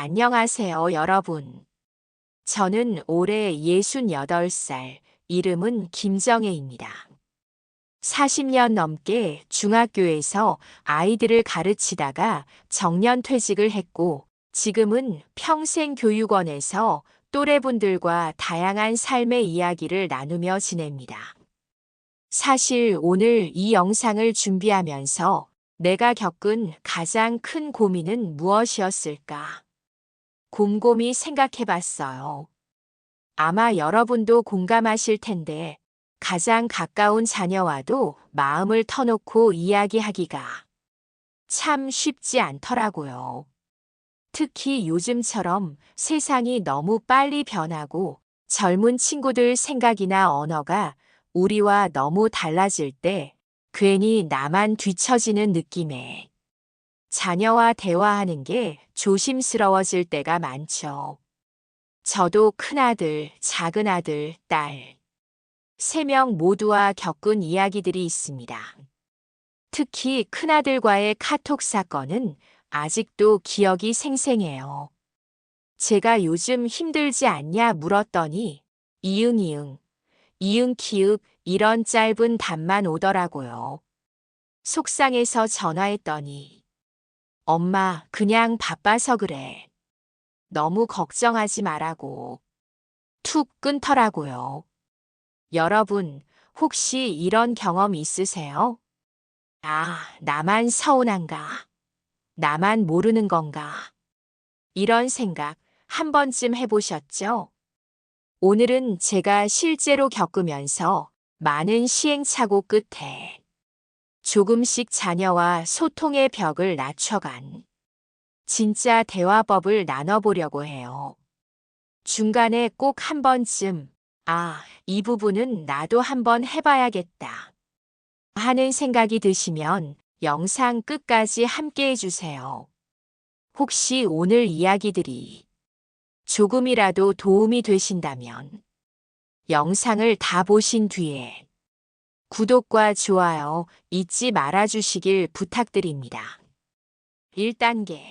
안녕하세요, 여러분. 저는 올해 68살, 이름은 김정혜입니다. 40년 넘게 중학교에서 아이들을 가르치다가 정년퇴직을 했고, 지금은 평생교육원에서 또래분들과 다양한 삶의 이야기를 나누며 지냅니다. 사실 오늘 이 영상을 준비하면서 내가 겪은 가장 큰 고민은 무엇이었을까? 곰곰이 생각해 봤어요. 아마 여러분도 공감하실 텐데, 가장 가까운 자녀와도 마음을 터놓고 이야기하기가 참 쉽지 않더라고요. 특히 요즘처럼 세상이 너무 빨리 변하고 젊은 친구들 생각이나 언어가 우리와 너무 달라질 때 괜히 나만 뒤처지는 느낌에 자녀와 대화하는 게 조심스러워질 때가 많죠. 저도 큰아들, 작은아들, 딸, 3명 모두와 겪은 이야기들이 있습니다. 특히 큰아들과의 카톡 사건은 아직도 기억이 생생해요. 제가 요즘 힘들지 않냐 물었더니 이응, 키읔 이런 짧은 답만 오더라고요. 속상해서 전화했더니 엄마, 그냥 바빠서 그래. 너무 걱정하지 말라고. 툭 끊더라고요. 여러분, 혹시 이런 경험 있으세요? 아, 나만 서운한가? 나만 모르는 건가? 이런 생각 한 번쯤 해보셨죠? 오늘은 제가 실제로 겪으면서 많은 시행착오 끝에 조금씩 자녀와 소통의 벽을 낮춰간 진짜 대화법을 나눠보려고 해요. 중간에 꼭 한 번쯤, 이 부분은 나도 한번 해봐야겠다 하는 생각이 드시면 영상 끝까지 함께 해주세요. 혹시 오늘 이야기들이 조금이라도 도움이 되신다면 영상을 다 보신 뒤에 구독과 좋아요 잊지 말아주시길 부탁드립니다. 1단계.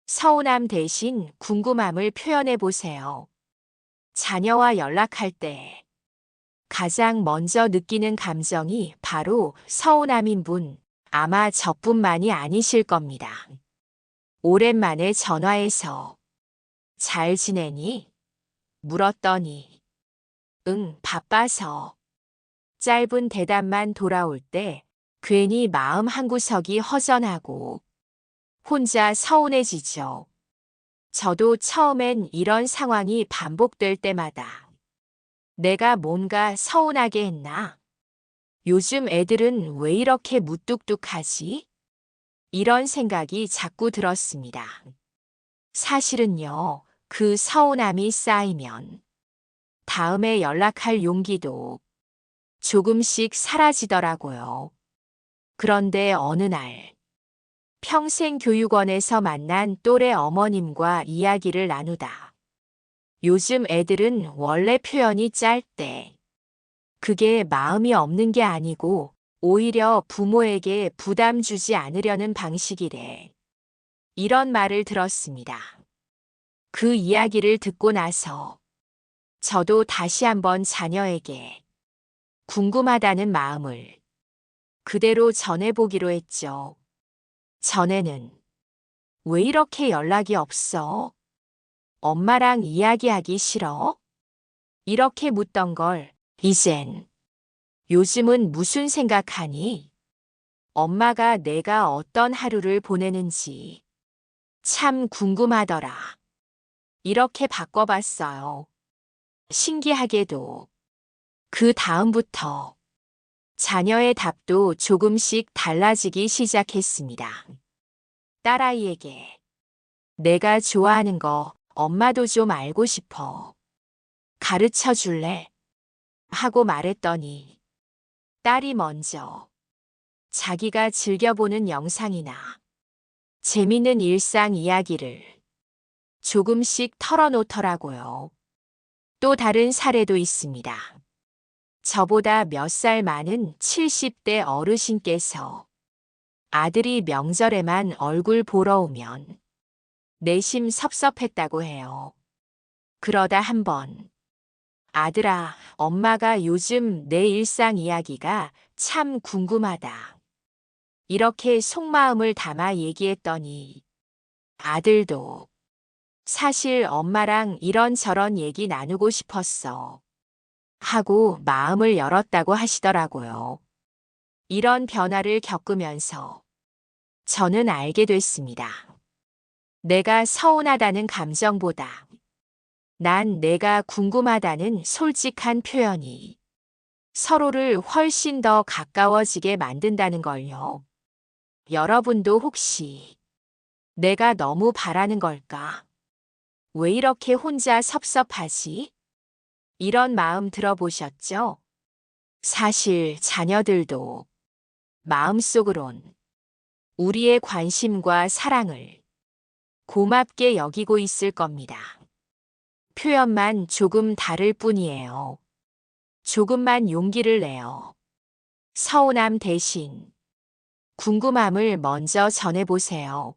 서운함 대신 궁금함을 표현해 보세요. 자녀와 연락할 때 가장 먼저 느끼는 감정이 바로 서운함인 분, 아마 저뿐만이 아니실 겁니다. 오랜만에 전화해서 잘 지내니? 물었더니 응, 바빠서. 짧은 대답만 돌아올 때 괜히 마음 한구석이 허전하고 혼자 서운해지죠. 저도 처음엔 이런 상황이 반복될 때마다 내가 뭔가 서운하게 했나? 요즘 애들은 왜 이렇게 무뚝뚝하지? 이런 생각이 자꾸 들었습니다. 사실은요, 그 서운함이 쌓이면 다음에 연락할 용기도 조금씩 사라지더라고요. 그런데 어느 날, 평생교육원에서 만난 또래 어머님과 이야기를 나누다. 요즘 애들은 원래 표현이 짧대. 그게 마음이 없는 게 아니고 오히려 부모에게 부담 주지 않으려는 방식이래. 이런 말을 들었습니다. 그 이야기를 듣고 나서 저도 다시 한번 자녀에게 궁금하다는 마음을 그대로 전해보기로 했죠. 전에는 왜 이렇게 연락이 없어? 엄마랑 이야기하기 싫어? 이렇게 묻던 걸 이젠 요즘은 무슨 생각하니? 엄마가 내가 어떤 하루를 보내는지 참 궁금하더라. 이렇게 바꿔봤어요. 신기하게도 그 다음부터 자녀의 답도 조금씩 달라지기 시작했습니다. 딸아이에게 내가 좋아하는 거 엄마도 좀 알고 싶어. 가르쳐 줄래? 하고 말했더니 딸이 먼저 자기가 즐겨보는 영상이나 재미있는 일상 이야기를 조금씩 털어놓더라고요. 또 다른 사례도 있습니다. 저보다 몇 살 많은 70대 어르신께서 아들이 명절에만 얼굴 보러 오면 내심 섭섭했다고 해요. 그러다 한 번, 아들아, 엄마가 요즘 내 일상 이야기가 참 궁금하다. 이렇게 속마음을 담아 얘기했더니 아들도 사실 엄마랑 이런저런 얘기 나누고 싶었어. 하고 마음을 열었다고 하시더라고요. 이런 변화를 겪으면서 저는 알게 됐습니다. 내가 서운하다는 감정보다 난 내가 궁금하다는 솔직한 표현이 서로를 훨씬 더 가까워지게 만든다는 걸요. 여러분도 혹시 내가 너무 바라는 걸까? 왜 이렇게 혼자 섭섭하지? 이런 마음 들어보셨죠? 사실 자녀들도 마음속으론 우리의 관심과 사랑을 고맙게 여기고 있을 겁니다. 표현만 조금 다를 뿐이에요. 조금만 용기를 내요. 서운함 대신 궁금함을 먼저 전해보세요.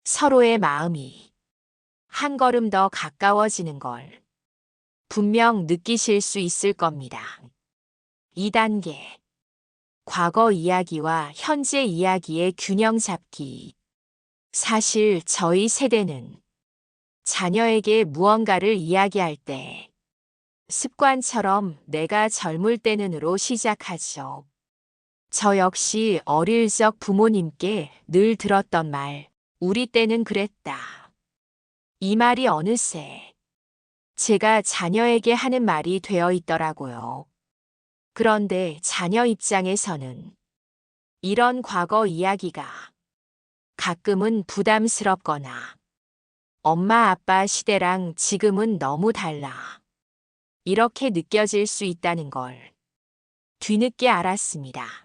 서로의 마음이 한 걸음 더 가까워지는 걸 분명 느끼실 수 있을 겁니다. 2단계. 과거 이야기와 현재 이야기의 균형 잡기. 사실 저희 세대는 자녀에게 무언가를 이야기할 때 습관처럼 내가 젊을 때는으로 시작하죠. 저 역시 어릴 적 부모님께 늘 들었던 말, 우리 때는 그랬다. 이 말이 어느새 제가 자녀에게 하는 말이 되어 있더라고요. 그런데 자녀 입장에서는 이런 과거 이야기가 가끔은 부담스럽거나 엄마 아빠 시대랑 지금은 너무 달라. 이렇게 느껴질 수 있다는 걸 뒤늦게 알았습니다.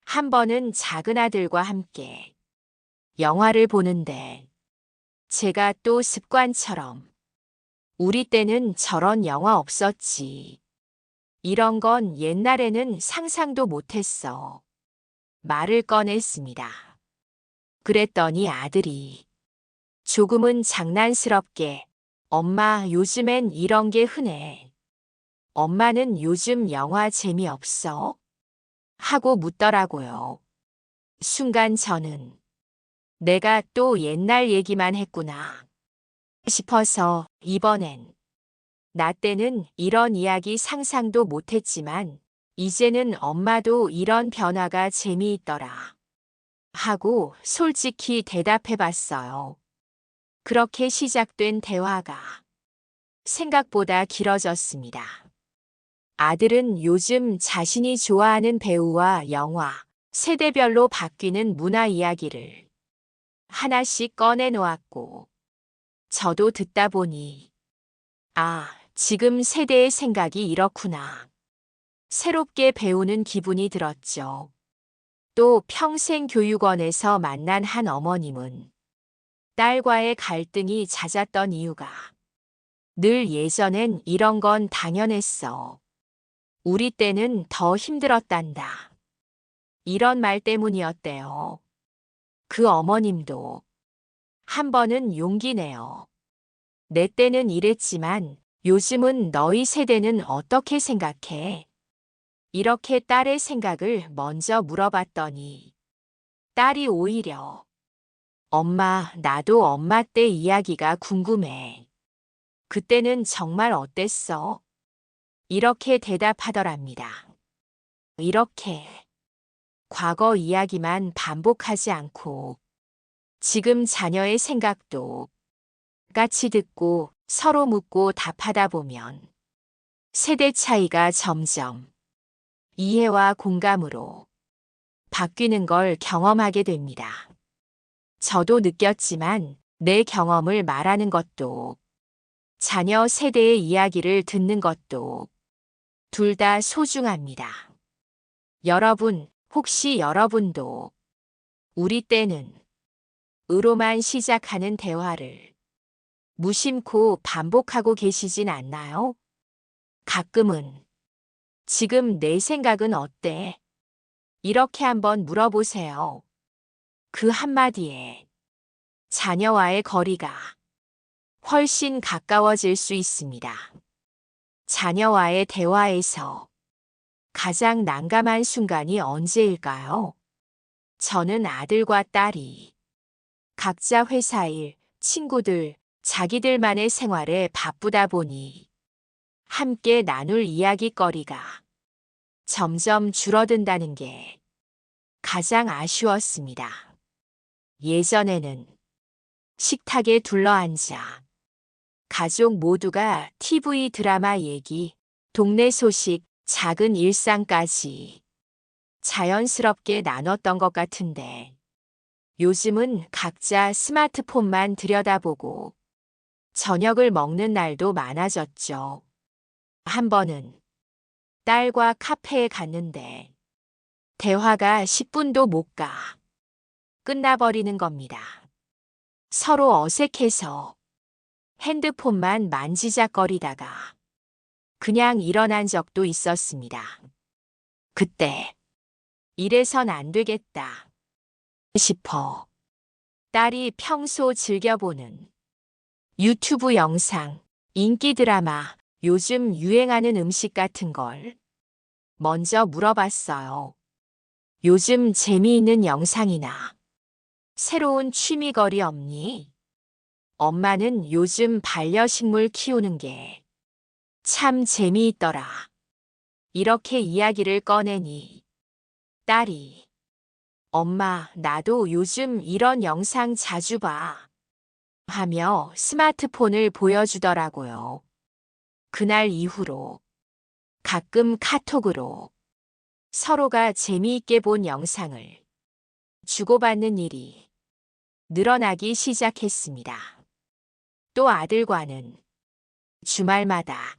한 번은 작은 아들과 함께 영화를 보는데 제가 또 습관처럼 우리 때는 저런 영화 없었지. 이런 건 옛날에는 상상도 못했어. 말을 꺼냈습니다. 그랬더니 아들이 조금은 장난스럽게 엄마 요즘엔 이런 게 흔해. 엄마는 요즘 영화 재미없어? 하고 묻더라고요. 순간 저는 내가 또 옛날 얘기만 했구나 싶어서 이번엔 나 때는 이런 이야기 상상도 못했지만 이제는 엄마도 이런 변화가 재미있더라 하고 솔직히 대답해 봤어요. 그렇게 시작된 대화가 생각보다 길어졌습니다. 아들은 요즘 자신이 좋아하는 배우와 영화, 세대별로 바뀌는 문화 이야기를 하나씩 꺼내놓았고, 저도 듣다 보니, 아, 지금 세대의 생각이 이렇구나. 새롭게 배우는 기분이 들었죠. 또 평생교육원에서 만난 한 어머님은 딸과의 갈등이 잦았던 이유가 늘 예전엔 이런 건 당연했어. 우리 때는 더 힘들었단다. 이런 말 때문이었대요. 그 어머님도 한 번은 용기 내요. 내 때는 이랬지만 요즘은 너희 세대는 어떻게 생각해? 이렇게 딸의 생각을 먼저 물어봤더니 딸이 오히려 엄마, 나도 엄마 때 이야기가 궁금해. 그때는 정말 어땠어? 이렇게 대답하더랍니다. 이렇게 과거 이야기만 반복하지 않고 지금 자녀의 생각도 같이 듣고 서로 묻고 답하다 보면 세대 차이가 점점 이해와 공감으로 바뀌는 걸 경험하게 됩니다. 저도 느꼈지만 내 경험을 말하는 것도 자녀 세대의 이야기를 듣는 것도 둘 다 소중합니다. 여러분, 혹시 여러분도 우리 때는 으로만 시작하는 대화를 무심코 반복하고 계시진 않나요? 가끔은 지금 내 생각은 어때? 이렇게 한번 물어보세요. 그 한마디에 자녀와의 거리가 훨씬 가까워질 수 있습니다. 자녀와의 대화에서 가장 난감한 순간이 언제일까요? 저는 아들과 딸이 각자 회사 일, 친구들, 자기들만의 생활에 바쁘다 보니 함께 나눌 이야기거리가 점점 줄어든다는 게 가장 아쉬웠습니다. 예전에는 식탁에 둘러앉아 가족 모두가 TV 드라마 얘기, 동네 소식, 작은 일상까지 자연스럽게 나눴던 것 같은데 요즘은 각자 스마트폰만 들여다보고 저녁을 먹는 날도 많아졌죠. 한 번은 딸과 카페에 갔는데 대화가 10분도 못 가 끝나버리는 겁니다. 서로 어색해서 핸드폰만 만지작거리다가 그냥 일어난 적도 있었습니다. 그때 이래선 안 되겠다 싶어 딸이 평소 즐겨보는 유튜브 영상, 인기 드라마, 요즘 유행하는 음식 같은 걸 먼저 물어봤어요. 요즘 재미있는 영상이나 새로운 취미거리 없니? 엄마는 요즘 반려식물 키우는 게 참 재미있더라. 이렇게 이야기를 꺼내니 딸이 엄마, 나도 요즘 이런 영상 자주 봐. 하며 스마트폰을 보여주더라고요. 그날 이후로 가끔 카톡으로 서로가 재미있게 본 영상을 주고받는 일이 늘어나기 시작했습니다. 또 아들과는 주말마다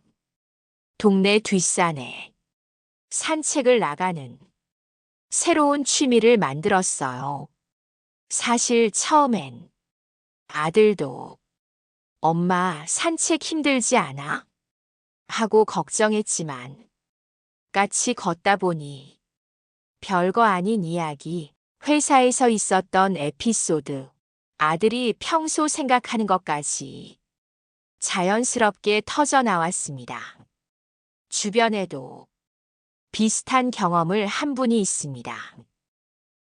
동네 뒷산에 산책을 나가는 새로운 취미를 만들었어요. 사실 처음엔 아들도 엄마 산책 힘들지 않아? 하고 걱정했지만 같이 걷다 보니 별거 아닌 이야기, 회사에서 있었던 에피소드, 아들이 평소 생각하는 것까지 자연스럽게 터져 나왔습니다. 주변에도 비슷한 경험을 한 분이 있습니다.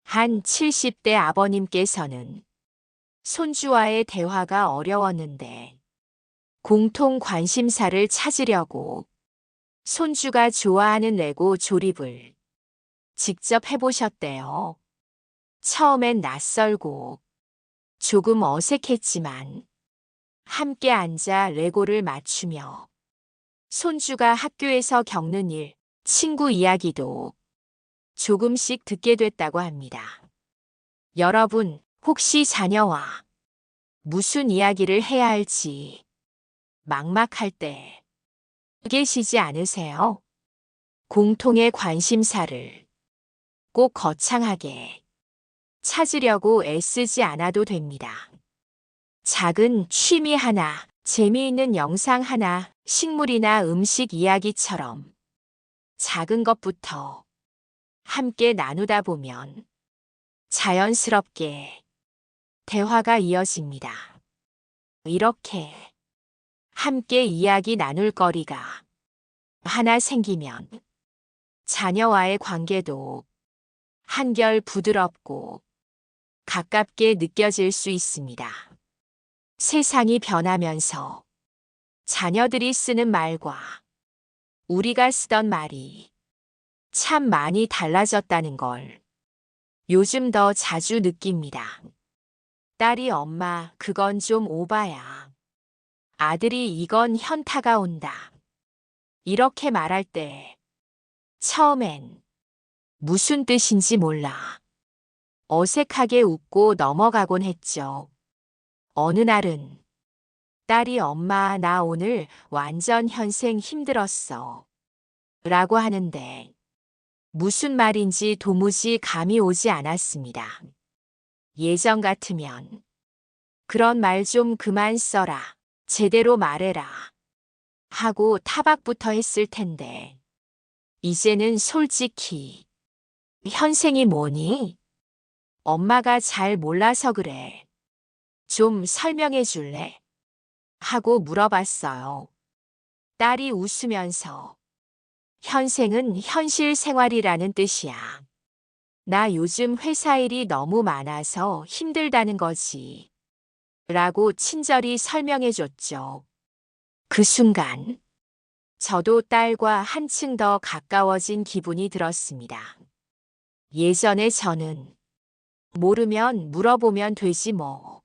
한 70대 아버님께서는 손주와의 대화가 어려웠는데 공통 관심사를 찾으려고 손주가 좋아하는 레고 조립을 직접 해보셨대요. 처음엔 낯설고 조금 어색했지만 함께 앉아 레고를 맞추며 손주가 학교에서 겪는 일, 친구 이야기도 조금씩 듣게 됐다고 합니다. 여러분, 혹시 자녀와 무슨 이야기를 해야 할지 막막할 때 계시지 않으세요? 공통의 관심사를 꼭 거창하게 찾으려고 애쓰지 않아도 됩니다. 작은 취미 하나, 재미있는 영상 하나, 식물이나 음식 이야기처럼 작은 것부터 함께 나누다 보면 자연스럽게 대화가 이어집니다. 이렇게 함께 이야기 나눌 거리가 하나 생기면 자녀와의 관계도 한결 부드럽고 가깝게 느껴질 수 있습니다. 세상이 변하면서 자녀들이 쓰는 말과 우리가 쓰던 말이 참 많이 달라졌다는 걸 요즘 더 자주 느낍니다. 딸이 엄마, 그건 좀 오바야. 아들이 이건 현타가 온다. 이렇게 말할 때 처음엔 무슨 뜻인지 몰라 어색하게 웃고 넘어가곤 했죠. 어느 날은 딸이 엄마, 나 오늘 완전 현생 힘들었어. 라고 하는데 무슨 말인지 도무지 감이 오지 않았습니다. 예전 같으면 그런 말 좀 그만 써라. 제대로 말해라. 하고 타박부터 했을 텐데 이제는 솔직히 현생이 뭐니? 엄마가 잘 몰라서 그래. 좀 설명해 줄래? 하고 물어봤어요. 딸이 웃으면서 현생은 현실 생활이라는 뜻이야. 나 요즘 회사 일이 너무 많아서 힘들다는 거지. 라고 친절히 설명해 줬죠. 그 순간 저도 딸과 한층 더 가까워진 기분이 들었습니다. 예전에 저는 모르면 물어보면 되지 뭐.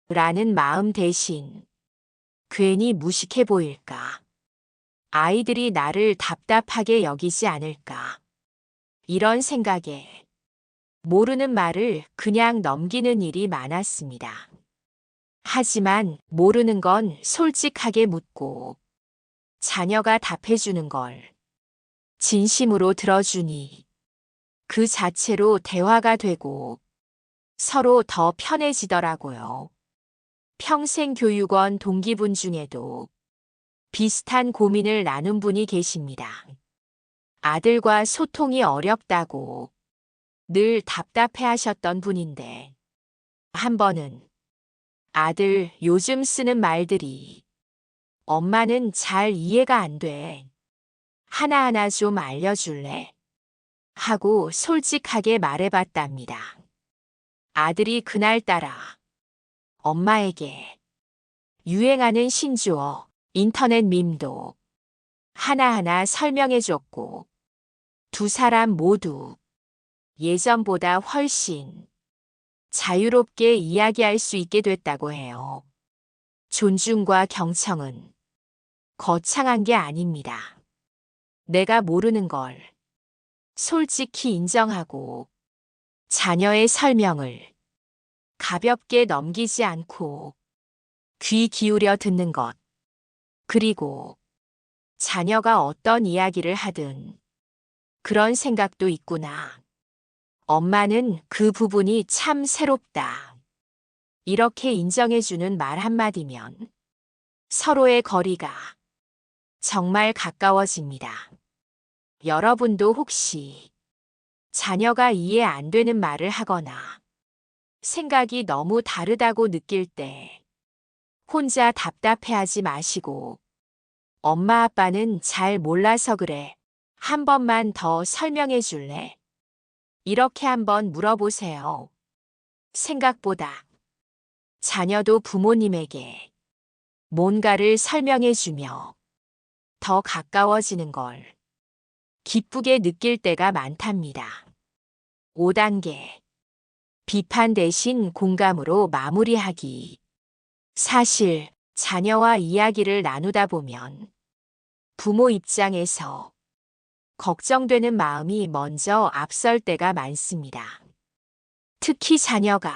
라는 마음 대신 괜히 무식해 보일까. 아이들이 나를 답답하게 여기지 않을까. 이런 생각에 모르는 말을 그냥 넘기는 일이 많았습니다. 하지만 모르는 건 솔직하게 묻고 자녀가 답해주는 걸 진심으로 들어주니 그 자체로 대화가 되고 서로 더 편해지더라고요. 평생교육원 동기분 중에도 비슷한 고민을 나눈 분이 계십니다. 아들과 소통이 어렵다고 늘 답답해 하셨던 분인데, 한 번은 아들 요즘 쓰는 말들이 엄마는 잘 이해가 안 돼. 하나하나 좀 알려줄래? 하고 솔직하게 말해봤답니다. 아들이 그날따라 엄마에게 유행하는 신조어, 인터넷 밈도 하나하나 설명해줬고 두 사람 모두 예전보다 훨씬 자유롭게 이야기할 수 있게 됐다고 해요. 존중과 경청은 거창한 게 아닙니다. 내가 모르는 걸 솔직히 인정하고 자녀의 설명을 가볍게 넘기지 않고 귀 기울여 듣는 것. 그리고 자녀가 어떤 이야기를 하든 그런 생각도 있구나. 엄마는 그 부분이 참 새롭다. 이렇게 인정해주는 말 한마디면 서로의 거리가 정말 가까워집니다. 여러분도 혹시 자녀가 이해 안 되는 말을 하거나 생각이 너무 다르다고 느낄 때 혼자 답답해하지 마시고 엄마 아빠는 잘 몰라서 그래. 한 번만 더 설명해 줄래? 이렇게 한번 물어보세요. 생각보다 자녀도 부모님에게 뭔가를 설명해 주며 더 가까워지는 걸 기쁘게 느낄 때가 많답니다. 5단계. 비판 대신 공감으로 마무리하기. 사실 자녀와 이야기를 나누다 보면 부모 입장에서 걱정되는 마음이 먼저 앞설 때가 많습니다. 특히 자녀가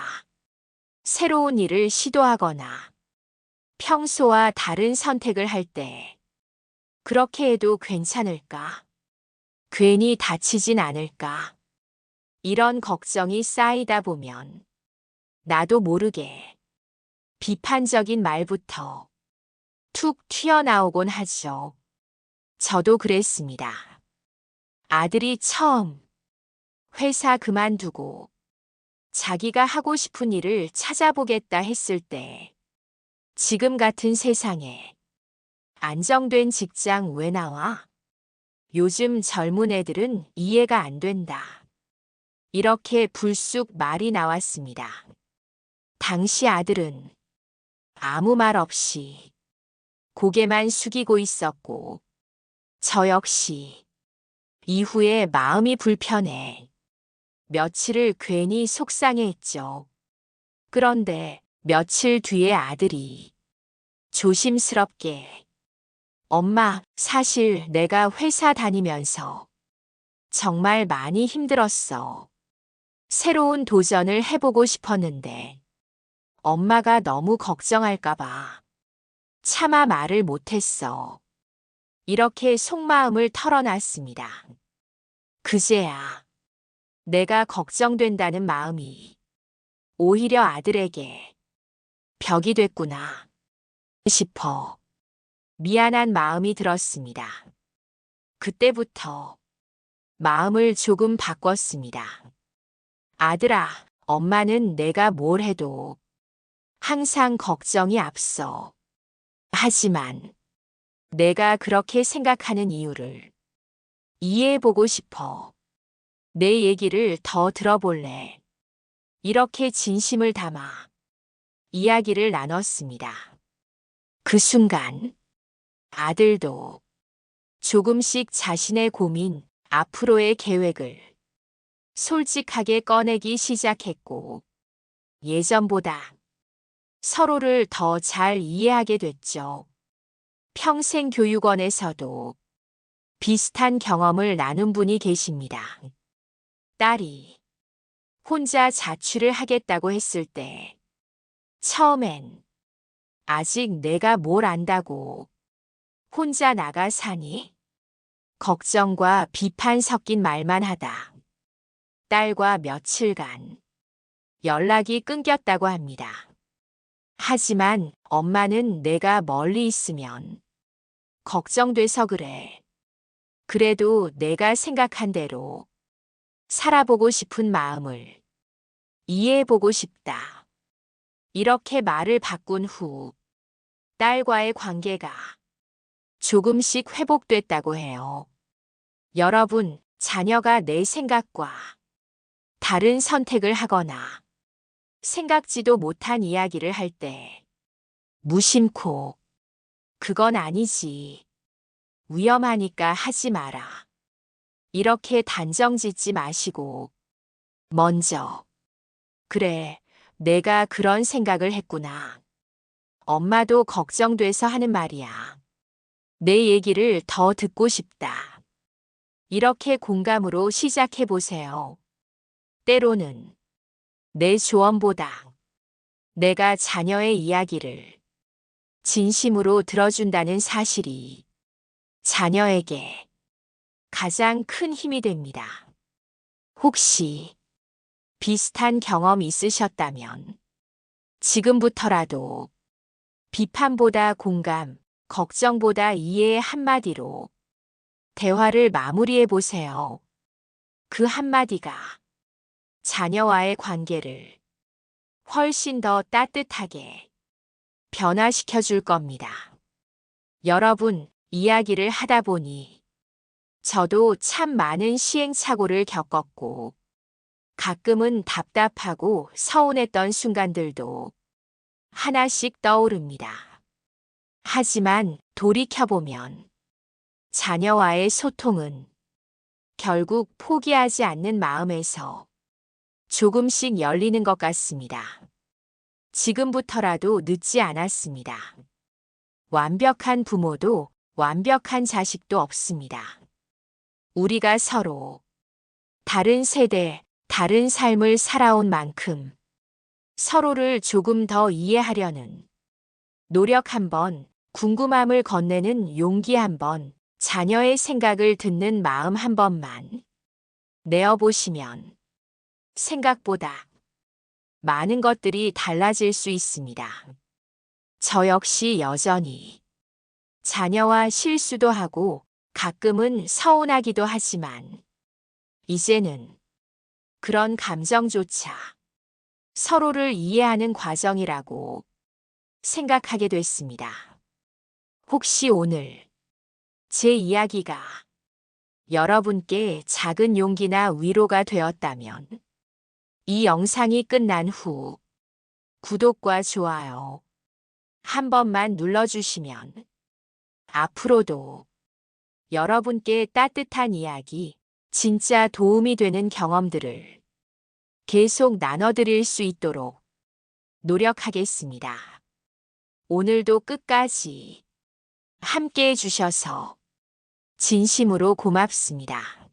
새로운 일을 시도하거나 평소와 다른 선택을 할 때 그렇게 해도 괜찮을까? 괜히 다치진 않을까? 이런 걱정이 쌓이다 보면 나도 모르게 비판적인 말부터 툭 튀어나오곤 하죠. 저도 그랬습니다. 아들이 처음 회사 그만두고 자기가 하고 싶은 일을 찾아보겠다 했을 때 지금 같은 세상에 안정된 직장 왜 나와? 요즘 젊은 애들은 이해가 안 된다. 이렇게 불쑥 말이 나왔습니다. 당시 아들은 아무 말 없이 고개만 숙이고 있었고 저 역시 이후에 마음이 불편해 며칠을 괜히 속상해했죠. 그런데 며칠 뒤에 아들이 조심스럽게 엄마, 사실 내가 회사 다니면서 정말 많이 힘들었어. 새로운 도전을 해보고 싶었는데 엄마가 너무 걱정할까봐 차마 말을 못했어. 이렇게 속마음을 털어놨습니다. 그제야 내가 걱정된다는 마음이 오히려 아들에게 벽이 됐구나 싶어 미안한 마음이 들었습니다. 그때부터 마음을 조금 바꿨습니다. 아들아, 엄마는 내가 뭘 해도 항상 걱정이 앞서. 하지만 내가 그렇게 생각하는 이유를 이해해보고 싶어. 내 얘기를 더 들어볼래. 이렇게 진심을 담아 이야기를 나눴습니다. 그 순간 아들도 조금씩 자신의 고민, 앞으로의 계획을 솔직하게 꺼내기 시작했고, 예전보다 서로를 더 잘 이해하게 됐죠. 평생교육원에서도 비슷한 경험을 나눈 분이 계십니다. 딸이 혼자 자취를 하겠다고 했을 때, 처음엔 아직 내가 뭘 안다고 혼자 나가 사니? 걱정과 비판 섞인 말만 하다. 딸과 며칠간 연락이 끊겼다고 합니다. 하지만 엄마는 내가 멀리 있으면 걱정돼서 그래. 그래도 내가 생각한 대로 살아보고 싶은 마음을 이해해보고 싶다. 이렇게 말을 바꾼 후 딸과의 관계가 조금씩 회복됐다고 해요. 여러분, 자녀가 내 생각과 다른 선택을 하거나 생각지도 못한 이야기를 할 때 무심코 그건 아니지. 위험하니까 하지 마라. 이렇게 단정 짓지 마시고 먼저 그래, 내가 그런 생각을 했구나. 엄마도 걱정돼서 하는 말이야. 내 얘기를 더 듣고 싶다. 이렇게 공감으로 시작해 보세요. 때로는 내 조언보다 내가 자녀의 이야기를 진심으로 들어준다는 사실이 자녀에게 가장 큰 힘이 됩니다. 혹시 비슷한 경험 있으셨다면 지금부터라도 비판보다 공감, 걱정보다 이해의 한마디로 대화를 마무리해 보세요. 그 한마디가 자녀와의 관계를 훨씬 더 따뜻하게 변화시켜 줄 겁니다. 여러분, 이야기를 하다 보니 저도 참 많은 시행착오를 겪었고 가끔은 답답하고 서운했던 순간들도 하나씩 떠오릅니다. 하지만 돌이켜보면 자녀와의 소통은 결국 포기하지 않는 마음에서 조금씩 열리는 것 같습니다. 지금부터라도 늦지 않았습니다. 완벽한 부모도 완벽한 자식도 없습니다. 우리가 서로 다른 세대, 다른 삶을 살아온 만큼 서로를 조금 더 이해하려는 노력 한번, 궁금함을 건네는 용기 한번, 자녀의 생각을 듣는 마음 한 번만 내어보시면 생각보다 많은 것들이 달라질 수 있습니다. 저 역시 여전히 자녀와 실수도 하고 가끔은 서운하기도 하지만 이제는 그런 감정조차 서로를 이해하는 과정이라고 생각하게 됐습니다. 혹시 오늘 제 이야기가 여러분께 작은 용기나 위로가 되었다면 이 영상이 끝난 후 구독과 좋아요 한 번만 눌러주시면 앞으로도 여러분께 따뜻한 이야기, 진짜 도움이 되는 경험들을 계속 나눠드릴 수 있도록 노력하겠습니다. 오늘도 끝까지 함께 해주셔서 진심으로 고맙습니다.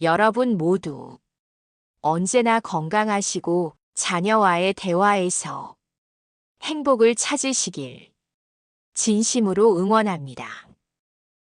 여러분 모두 언제나 건강하시고 자녀와의 대화에서 행복을 찾으시길 진심으로 응원합니다.